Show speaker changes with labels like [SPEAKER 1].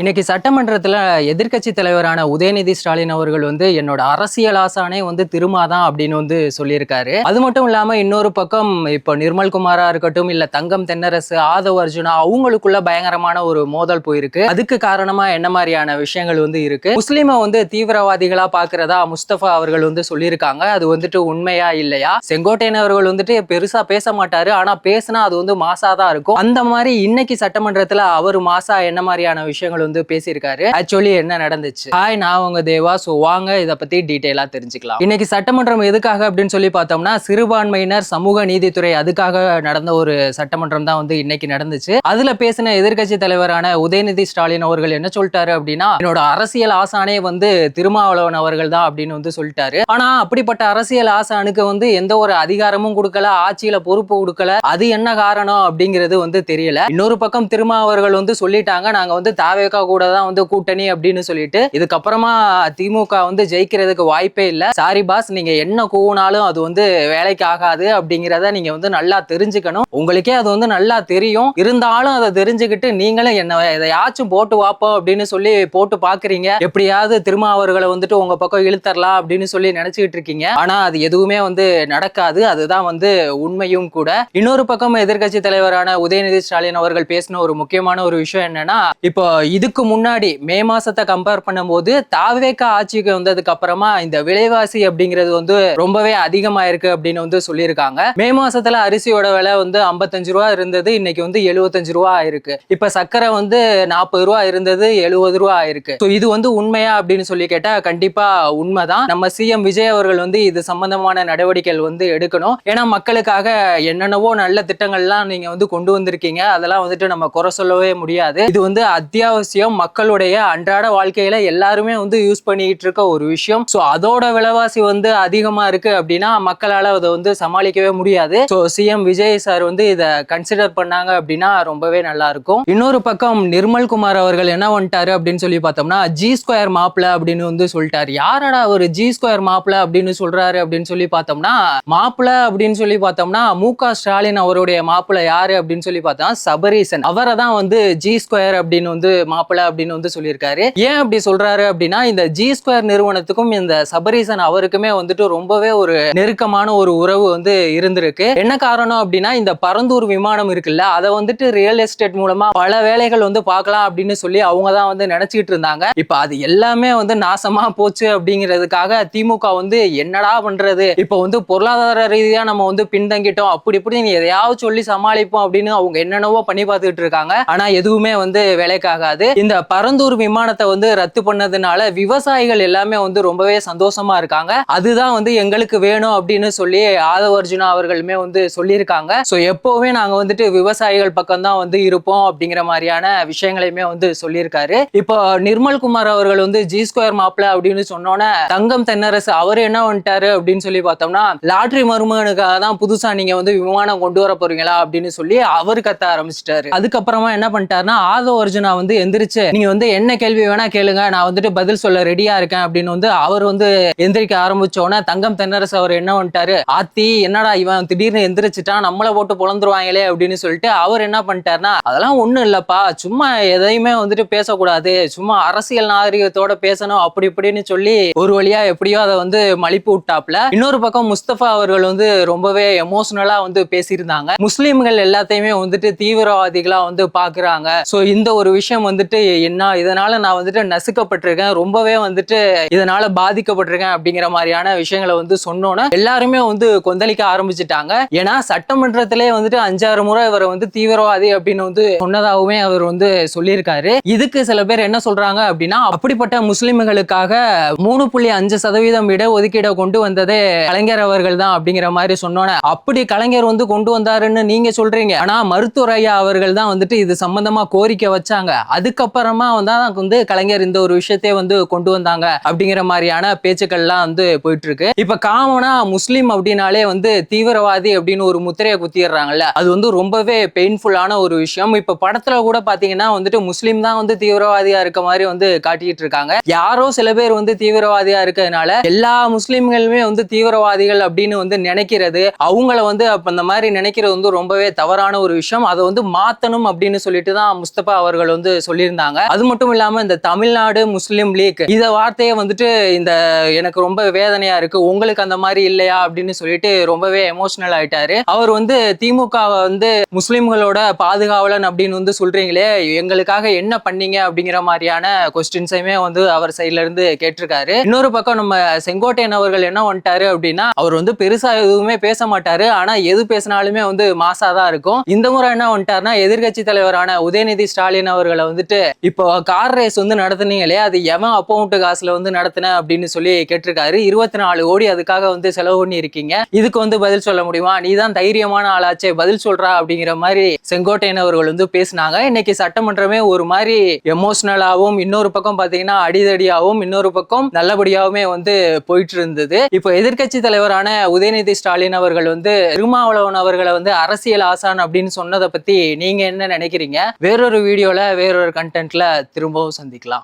[SPEAKER 1] இன்னைக்கு சட்டமன்றத்துல எதிர்க்கட்சி தலைவரான உதயநிதி ஸ்டாலின் அவர்கள் என்னோட அரசியல் ஆசானே திருமாதான் அப்படின்னு சொல்லியிருக்காரு. அது மட்டும் இல்லாம இன்னொரு பக்கம் இப்போ நிர்மல்குமாரா இருக்கட்டும், இல்ல தங்கம் தென்னரசு, ஆதவ் அர்ஜுனா அவங்களுக்குள்ள பயங்கரமான ஒரு மோதல் போயிருக்கு. அதுக்கு காரணமா என்ன மாதிரியான விஷயங்கள் இருக்கு? முஸ்லிமை தீவிரவாதிகளா பாக்குறதா முஸ்தபா அவர்கள் சொல்லியிருக்காங்க. அது உண்மையா இல்லையா? செங்கோட்டையன் அவர்கள் பெருசா பேச மாட்டாரு, ஆனா பேசினா அது மாசாதான் இருக்கும். அந்த மாதிரி இன்னைக்கு சட்டமன்றத்துல அவர் மாசா என்ன மாதிரியான விஷயங்கள் பேசியிருக்காரு. ஆக்சுவலி என்ன நடந்துச்சு? ஹாய், நான் உங்க தேவா. சோ வாங்க இத பத்தி டீடைலா தெரிஞ்சுக்கலாம். இன்னைக்கு சட்டமன்றம் எதுக்காக அப்படின்னு சொல்லி பார்த்தோம்னா, சிறுபான்மையினர் சமூக நீதித்துறை அதுக்காக நடந்த ஒரு சட்டமன்றம் தான் இன்னைக்கு நடந்துச்சு. அதுல பேசின எதிர்க்கட்சி தலைவரான உதயநிதி ஸ்டாலின் அவர்கள் என்ன சொல்லிட்டாரு அப்படின்னா, என்னோட அரசியல் ஆசானே திருமாவளவன் அவர்கள் தான் அப்படின்னு சொல்லிட்டாரு. ஆனா அப்படிப்பட்ட அரசியல் ஆசானுக்கு எந்த ஒரு அதிகாரமும் கொடுக்கல, ஆட்சியில பொறுப்பு கொடுக்கல. அது என்ன காரணம் அப்படிங்கிறது தெரியல. இன்னொரு பக்கம் திருமாவர்கள் சொல்லிட்டாங்க, நாங்க தாவேக கூட தான் கூட்டணி அப்படின்னு சொல்லிட்டு. இதுக்கப்புறமா திமுக ஜெயிக்கிறதுக்கு வாய்ப்பே இல்ல. சாரி பாஸ், நீங்க என்ன கூவினாலும் அது வேலைக்கு ஆகாது அப்படிங்கிறத நீங்க நல்லா தெரிஞ்சுக்கணும். உங்களுக்கே அது நல்லா தெரியும். இருந்தாலும் அதை தெரிஞ்சுக்கிட்டு நீங்களும் என்ன எதையாச்சும் போட்டு வாப்போம் அப்படின்னு சொல்லி போட்டு பாக்குறீங்க. எப்படியாவது திருமாவர்களை உங்க பக்கம் இழுத்தரலாம் அப்படின்னு சொல்லி நினைச்சுக்கிட்டு இருக்கீங்க. ஆனா அது எதுவுமே நடக்காது. அதுதான் உண்மையும் கூட. இன்னொரு பக்கம் எதிர்க்கட்சி தலைவரான உதயநிதி ஸ்டாலின் அவர்கள் பேசின ஒரு முக்கியமான ஒரு விஷயம் என்னன்னா, இப்போ இதுக்கு முன்னாடி மே மாசத்தை கம்பேர் பண்ணும்போது தாவேக ஆட்சிக்கு வந்ததுக்கு அப்புறமா இந்த விலைவாசி அப்படிங்கிறது ரொம்பவே அதிகமா இருக்கு அப்படின்னு சொல்லியிருக்காங்க. மே மாசத்துல அரிசியோட விலை 55 ரூபா இருந்தது, இன்னைக்கு 75 ரூபா ஆயிருக்கு. இப்ப சர்க்கரை 40 ரூபா இருந்தது, 70 ரூபா ஆயிருக்கு. இது உண்மையா அப்படின்னு சொல்லி கேட்டா கண்டிப்பா உண்மைதான். நம்ம சிஎம் விஜய் அவர்கள் இது சம்பந்தமான நடவடிக்கைகள் எடுக்கணும். ஏன்னா மக்களுக்காக என்னென்னவோ நல்ல திட்டங்கள்லாம் நீங்க கொண்டு வந்திருக்கீங்க. அதெல்லாம் நம்ம குறை சொல்லவே முடியாது. இது அத்தியாவசியம், மக்களுடைய அன்றாட வாழ்க்கையில எல்லாருமே யூஸ் பண்ணிட்டு இருக்க ஒரு விஷயம். சோ அதோட விலைவாசி அதிகமா இருக்கு அப்படின்னா மக்களால அதை சமாளிக்கவே முடியாது. சோ சிஎம் விஜய் சார் இதை கன்சிடர் பண்ணாங்க அப்படின்னா ரொம்பவே நல்லா இருக்கும். இன்னொரு பக்கம் நிர்மல்குமார் அவர்கள் என்ன பண்ணிட்டாரு அப்படின்னு சொல்லி பார்த்தோம்னா, ஜி ஸ்கொயர் மாப்பிள அப்படின்னு சொல்லிட்டாரு. யாரடா ஒரு ஜி ஸ்கொயர் மாப்பிள அப்படின்னு சொல்றாரு அப்படின்னு சொல்லி பார்த்தோம்னா, மாப்பிள அப்படின்னு சொல்லி பார்த்தோம்னா மு.க. ஸ்டாலின் அவருடைய மாப்பிள யாரு அப்படின்னு சொல்லி பார்த்தா சபரீசன். அவரை தான் ஜி ஸ்கொயர் அப்படின்னு மாப்பிள அப்படின்னு சொல்லியிருக்காரு. ஏன் அப்படி சொல்றாரு அப்படின்னா, இந்த ஜி ஸ்கொயர் நிறுவனத்துக்கும் இந்த சபரீசன் அவருக்குமே ரொம்பவே ஒரு நெருக்கமான ஒரு உறவு இருந்திருக்கு. என்ன காரணம் அப்படின்னா, இந்த பரந்தூர் விமானம் இருக்குல்ல, அதை ரியல் எஸ்டேட் மூலமா பல வேலைகள் பார்க்கலாம் அப்படின்னு சொல்லி அவங்க தான் நினைச்சிட்டு இருந்தாங்க. இப்ப அது எல்லாமே நாசமா போச்சு அப்படிங்கிறதுக்காக திமுக என்னடா பண்றது, இப்ப பொருளாதார ரீதியா நம்ம பின்தங்கிட்டோம், அப்படி இப்படி நீ எதையாவது சொல்லி சமாளிப்போம் அப்படின்னு அவங்க என்னென்னவோ பண்ணி பார்த்துட்டு இருக்காங்க. ஆனா எதுவுமே வேலைக்காகாது. இந்த பரந்தூர் விமானத்தை ரத்து பண்ணதுனால விவசாயிகள் எல்லாமே ரொம்பவே சந்தோஷமா இருக்காங்க. அதுதான் எங்களுக்கு வேணும் அப்படின்னு சொல்லி ஆதவ் அர்ஜுனா அவர்களுமே சொல்லியிருக்காங்க. சோ எப்பவுமே நாங்க விவசாயிகள் பக்கம் தான் இருப்போம் அப்படிங்கிற மாதிரியான விஷயங்களையுமே சொல்லியிருக்காரு. இப்போ நிர்மல்குமார் அவர்கள் ஜி ஸ்கொயர் மாப்பிள அப்படின்னு சொன்னோன்னே தங்கம் தென்னரசு அவர் என்ன பண்ணிட்டாரு அப்படின்னு சொல்லி பார்த்தோம்னா, லாட்டரி மருமகனுக்காக தான் புதுசா நீங்க விமானம் கொண்டு வர போறீங்களா அப்படின்னு சொல்லி அவர் கத்த ஆரம்பிச்சிட்டாரு. அதுக்கப்புறமா என்ன பண்ணிட்டாருன்னா, ஆதவ் அர்ஜுனா எந்திரிச்சு நீங்க என்ன கேள்வி வேணா கேளுங்க, நான் பதில் சொல்ல ரெடியா இருக்கேன் அப்படின்னு அவர் எந்திரிக்க ஆரம்பிச்சோன்னா, தங்கம் தென்னரசு அவர் என்ன பண்ணிட்டாரு, ஆத்தி என்னடா இவன் திடீர்னு எந்திரிச்சிட்டான், நம்மள போட்டு பொழந்துருவாங்களே அப்படின்னு சொல்லிட்டு அவர் என்ன பண்ணிட்டாருன்னா, அதெல்லாம் ஒண்ணும் இல்லப்பா, சும்மா எதையுமே பேசக்கூடாது, சும்மா அரசியல் நாகரிகத்தோட பேசணும் அப்படி இப்படின்னு சொல்லி ஒரு வழியா எப்படியோ அதை மலிப்பு விட்டாப்ல. இன்னொரு பக்கம் முஸ்தபா அவர்கள் ரொம்பவே எமோஷனலா பேசியிருந்தாங்க. முஸ்லிம்கள் எல்லாத்தையுமே தீவிரவாதிகளா பாக்குறாங்க. சோ இந்த ஒரு விஷயம் என்ன, இதனால நான் நசுக்கப்பட்டிருக்கேன், ரொம்பவே இதனால பாதிக்கப்பட்டிருக்கேன் அப்படிங்கிற மாதிரியான விஷயங்களை சொன்னோன்னா எல்லாருமே கொந்தளிக்க ஆரம்பிச்சுட்டாங்க. ஏன்னா சட்டமன்றத்திலே 5-6 முறை இவரை தீவிரவாதி அப்படின்னு சொன்னதாகவுமே அவர் சொல்லியிருக்காரு. இதுக்கு சில பேர் என்ன சொல்றாங்க அப்படின்னா, அப்படிப்பட்ட முஸ்லிம்களுக்காக 3.5% இட ஒதுக்கீடை கொண்டு வந்ததே கலைஞர் அவர்கள் தான் அப்படிங்கிற மாதிரி சொன்னோன்னே, அப்படி கலைஞர் கொண்டு வந்தாருன்னு நீங்க சொல்றீங்க, ஆனா மருத்துவர் ஐயா அவர்கள் தான் இது சம்பந்தமா கோரிக்கை வச்சாங்க. அதுக்கப்புறமா கலைஞர் இந்த ஒரு விஷயத்தை கொண்டு வந்தாங்க அப்படிங்கிற மாதிரியான பேச்சுக்கள்லாம் போயிட்டு இருக்கு. இப்ப காமனா முஸ்லீம் அப்படின்னாலே தீவிரவாதி அப்படின்னு ஒரு முத்திரையை குத்திடுறாங்கல்ல, அது ரொம்பவே பெயின்ஃபுல்லான ஒரு விஷயம். இப்ப படத்துல கூட பாத்தீங்கன்னா முஸ்லீம் தான் தீவிரவாதியா இருக்க மாதிரி காட்டிட்டு இருக்காங்க. யாரோ சில பேர் தீவிரவாதியா இருக்கிறதுனால எல்லா முஸ்லீம்களுமே தீவிரவாதிகள் அப்படின்னு நினைக்கிறது, அவங்கள அந்த மாதிரி நினைக்கிறது ரொம்பவே தவறான ஒரு விஷயம். அதை மாத்தணும் அப்படின்னு சொல்லிட்டு தான் முஸ்தபா அவர்கள் சொல்லி சொல்லியிருந்தாங்க. அது மட்டும் இல்லாம இந்த தமிழ்நாடு முஸ்லிம் லீக் இந்த வார்த்தையை வந்துட்டு இந்த எனக்கு ரொம்ப வேதனையா இருக்கு, உங்களுக்கு அந்த மாதிரி இல்லையா அப்படின்னு சொல்லிட்டு ரொம்பவே எமோஷனல் ஆயிட்டாரு. அவர் வந்து திமுக வந்து முஸ்லிம்களோட பாதுகாவலன் அப்படின்னு வந்து சொல்றீங்களே, எங்களுக்காக என்ன பண்ணீங்க அப்படிங்கிற மாதிரியான கொஸ்டின்ஸையுமே வந்து அவர் சைட்ல இருந்து கேட்டிருக்காரு. இன்னொரு பக்கம் நம்ம செங்கோட்டையன் அவர்கள் என்ன வந்துட்டாரு அப்படின்னா, அவர் வந்து பெருசா எதுவுமே பேச மாட்டாரு, ஆனா எது பேசினாலுமே வந்து மாசா தான் இருக்கும். இந்த முறை என்ன வந்துட்டாருன்னா, எதிர்கட்சி தலைவரான உதயநிதி ஸ்டாலின் அவர்களை வந்துட்டு இப்போ கார் ரேஸ் வந்து நடத்துனீங்களே, அது எவன் அக்கௌண்ட் காசுல வந்து நடத்தின அப்படின்னு சொல்லி கேட்டிருக்காரு. 24 கோடி அதுக்காக வந்து செலவு பண்ணி இருக்கீங்க, இதுக்கு வந்து பதில் சொல்ல முடியுமா, நீதான் தைரியமான ஆளாச்சே பதில் சொல்றா அப்படிங்கிற மாதிரி செங்கோட்டையன் அவர்கள் வந்து பேசினாங்க. இன்னைக்கு சட்டமன்றமே ஒரு மாதிரி எமோஷனலாவும், இன்னொரு பக்கம் பாத்தீங்கன்னா அடிதடியாவும், இன்னொரு பக்கம் நல்லபடியாவுமே வந்து போயிட்டு இருந்தது. இப்போ எதிர்கட்சி தலைவரான உதயநிதி ஸ்டாலின் அவர்கள் வந்து திருமாவளவன் அவர்களை வந்து அரசியல் ஆசான் அப்படின்னு சொன்னதை பத்தி நீங்க என்ன நினைக்கிறீங்க? வேறொரு வீடியோல வேறொரு கண்டென்ட்ல திரும்பவும் சந்திக்கலாம்.